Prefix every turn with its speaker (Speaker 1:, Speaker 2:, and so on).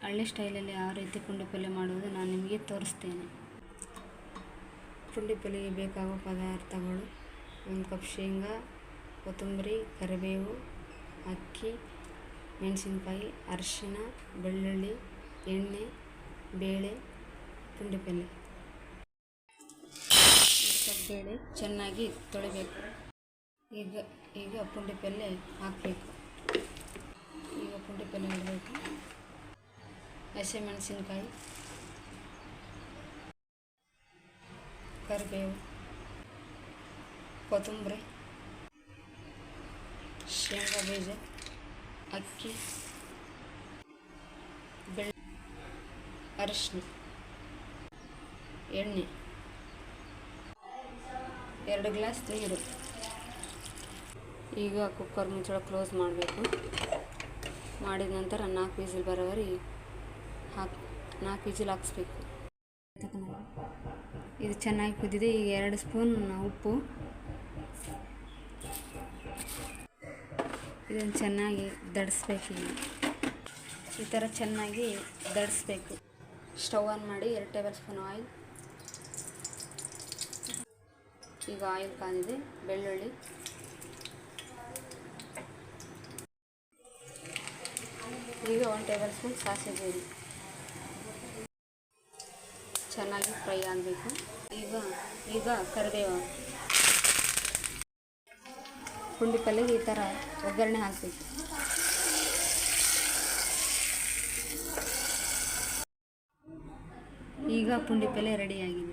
Speaker 1: ಹಳ್ಳಿ ಸ್ಟೈಲಲ್ಲಿ ಯಾವ ರೀತಿ ಪುಂಡಿ ಪಲ್ಯ ಮಾಡುವುದು ನಾನು ನಿಮಗೆ ತೋರಿಸ್ತೇನೆ. ಪುಂಡಿ ಪಲ್ಯಗೆ ಬೇಕಾಗುವ ಪದಾರ್ಥಗಳು: 1 ಕಪ್ ಶೇಂಗಾ, ಕೊತ್ತಂಬರಿ, ಕರಿಬೇವು, ಅಕ್ಕಿ, ಮೆಣಸಿನಕಾಯಿ, ಅರಿಶಿನ, ಬೆಳ್ಳುಳ್ಳಿ, ಎಣ್ಣೆ, ಬೇಳೆ, ಪುಂಡಿ ಪಲ್ಯ. 1 ಕಪ್ ಬೇಳೆ ಚೆನ್ನಾಗಿ ತೊಳಿಬೇಕು. ಈಗ ಪುಂಡಿ ಪಲ್ಯ ಹಾಕಬೇಕು. ಪುಂಡಿ ಪಲ್ಯ ಇಡಬೇಕು. ಹಸಿಮೆಣಸಿನಕಾಯಿ, ಕರಿಬೇವು, ಕೊತ್ತಂಬರಿ, ಶೇಂಗಾ ಬೀಜ, ಅಕ್ಕಿ, ಅರಿಶಿನ, ಎಣ್ಣೆ, 2 ಗ್ಲಾಸ್ ನೀರು. ಈಗ ಕುಕ್ಕರ್ ಮುಚ್ಚಳ ಕ್ಲೋಸ್ ಮಾಡಬೇಕು. ಮಾಡಿದ ನಂತರ 4 ವಿಸಿಲ್ ಬರೋವರೆಗೆ 4 ವಿಸಿಲ್ ಹಾಕಿಸ್ಬೇಕು. ಇದು ಚೆನ್ನಾಗಿ ಕುದ್ದಿದೆ. ಈಗ 2 ಸ್ಪೂನ್ ಉಪ್ಪು. ಇದನ್ನು ಚೆನ್ನಾಗಿ ದಡಿಸ್ಬೇಕು. ಈ ಥರ ಚೆನ್ನಾಗಿ ದಡಿಸ್ಬೇಕು. ಸ್ಟವ್ ಆನ್ ಮಾಡಿ 2 ಟೇಬಲ್ ಸ್ಪೂನ್ ಆಯಿಲ್. ಈಗ ಆಯಿಲ್ ಕಾದಿದೆ. ಬೆಳ್ಳುಳ್ಳಿ, ಈಗ 1 ಟೇಬಲ್ ಸ್ಪೂನ್ ಸಾಸಿವೆ ಜೀರಿಗೆ ಚೆನ್ನಾಗಿ ಫ್ರೈ ಆಗಬೇಕು. ಈಗ ಕರಿಬೇವು. ಪುಂಡಿ ಪಲ್ಯಗೆ ಈ ಥರ ಒಗ್ಗರಣೆ ಹಾಕಬೇಕು. ಈಗ ಪುಂಡಿ ಪಲ್ಯ ರೆಡಿಯಾಗಿದೆ.